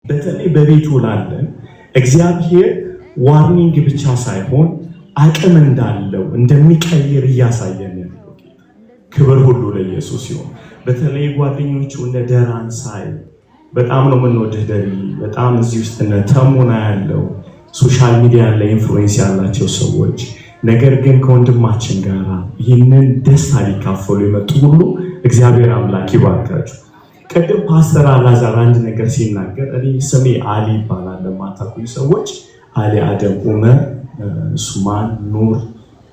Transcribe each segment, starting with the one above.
በተለይ በቤቱ ላለን እግዚአብሔር ዋርኒንግ ብቻ ሳይሆን አቅም እንዳለው እንደሚቀይር እያሳየን ያለው ክብር ሁሉ ለኢየሱስ ይሁን። በተለይ ጓደኞቹ እነ ደራን ሳይ በጣም ነው የምንወድህ ደሪ በጣም እዚህ ውስጥ እነ ተሙና ያለው ሶሻል ሚዲያ ላይ ኢንፍሉዌንስ ያላቸው ሰዎች ነገር ግን ከወንድማችን ጋር ይህንን ደስታ ሊካፈሉ የመጡ ሁሉ እግዚአብሔር አምላክ ይባርካችሁ። ቀደም ፓስተር አላዛር አንድ ነገር ሲናገር እኔ ስሜ አሊ ይባላል ለማታውቁኝ ሰዎች አሊ አደም ኡመር ሱማን ኑር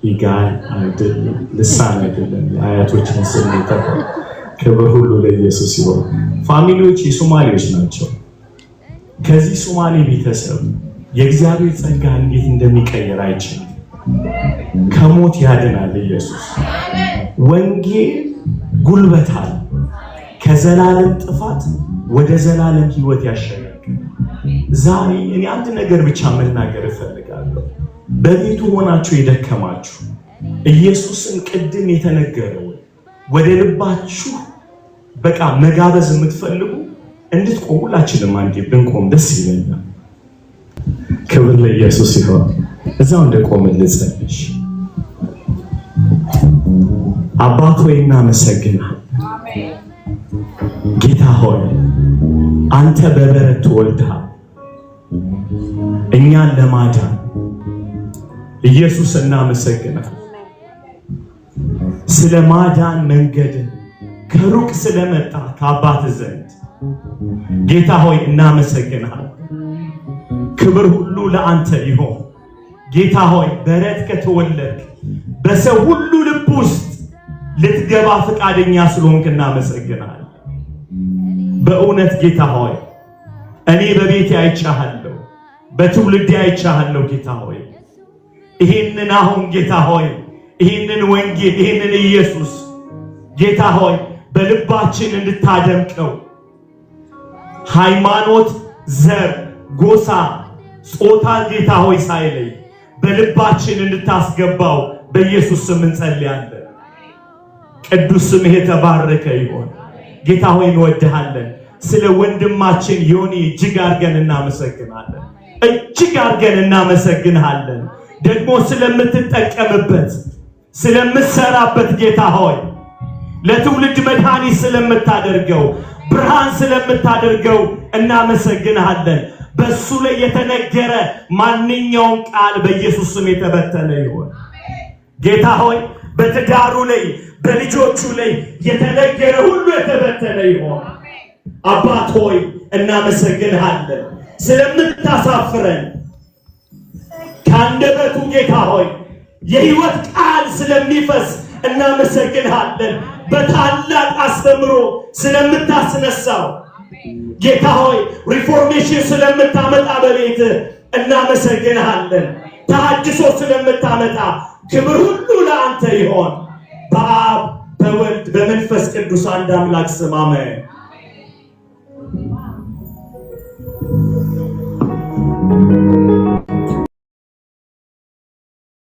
ይጋል አይደል ልሳን አይደለም አያቶችን ስም ተፈ ክብር ሁሉ ለኢየሱስ ይሁን። ፋሚሊዎች የሶማሌዎች ናቸው። ከዚህ ሶማሌ ቤተሰብ የእግዚአብሔር ጸጋ እንዴት እንደሚቀየር አይችልም። ከሞት ያድናል ኢየሱስ። ወንጌል ጉልበታል ከዘላለም ጥፋት ወደ ዘላለም ሕይወት ያሸጋግራል። ዛሬ እኔ አንድ ነገር ብቻ መናገር እፈልጋለሁ። በቤቱ ሆናችሁ የደከማችሁ ኢየሱስን ቅድም የተነገረው ወደ ልባችሁ በቃ መጋበዝ የምትፈልጉ እንድትቆሙ ሁላችንም አንዴ ብንቆም ደስ ይለኛል። ክብር ለኢየሱስ ይሁን። እዛው እንደቆምን ልጸልይ። አባት ሆይ እናመሰግናለን። ጌታ ሆይ አንተ በበረት ትወልደሃል እኛን ለማዳን ኢየሱስ እናመሰግናለን። ስለ ማዳን መንገድ ከሩቅ ስለመጣ ከአባት ዘንድ ጌታ ሆይ እናመሰግናለን። ክብር ሁሉ ለአንተ ይሁን። ጌታ ሆይ በረት ከተወለድክ በሰው ሁሉ ልብ ውስጥ ልትገባ ፈቃደኛ ስለሆንክ እናመሰግናለን። በእውነት ጌታ ሆይ እኔ በቤቴ አይቻለሁ፣ በትውልዴ አይቻለሁ። ጌታ ሆይ ይሄንን አሁን ጌታ ሆይ ይሄንን ወንጌል ይሄንን ኢየሱስ ጌታ ሆይ በልባችን እንድታደምቀው ሃይማኖት፣ ዘር፣ ጎሳ፣ ጾታ ጌታ ሆይ ሳይለይ በልባችን እንድታስገባው በኢየሱስ ስም እንጸልያለን። ቅዱስ ስምህ የተባረከ ይሁን። ጌታ ሆይ እንወድሃለን። ስለ ወንድማችን ዮኒ እጅግ አድርገን እናመሰግናለን። እጅግ አድርገን እናመሰግንሃለን። ደግሞ ስለምትጠቀምበት ስለምትሰራበት ጌታ ሆይ ለትውልድ መድኃኒት ስለምታደርገው ብርሃን ስለምታደርገው እናመሰግንሃለን። በሱ ላይ የተነገረ ማንኛውም ቃል በኢየሱስ ስም የተበተነ ይሁን። ጌታ ሆይ በትዳሩ ላይ በልጆቹ ላይ የተነገረ ሁሉ የተበተነ ይሁን። አባት ሆይ እናመሰግንሃለን ስለምታሳፍረን ከአንደበቱ ጌታ ሆይ የሕይወት ቃል ስለሚፈስ እናመሰግንሃለን። በታላቅ አስተምሮ ስለምታስነሳው ጌታ ሆይ ሪፎርሜሽን ስለምታመጣ በቤት እናመሰግንሃለን። ተሐድሶ ስለምታመጣ ክብር ሁሉ ለአንተ ይሆን። በአብ በወልድ በመንፈስ ቅዱስ አንድ አምላክ ስም አሜን።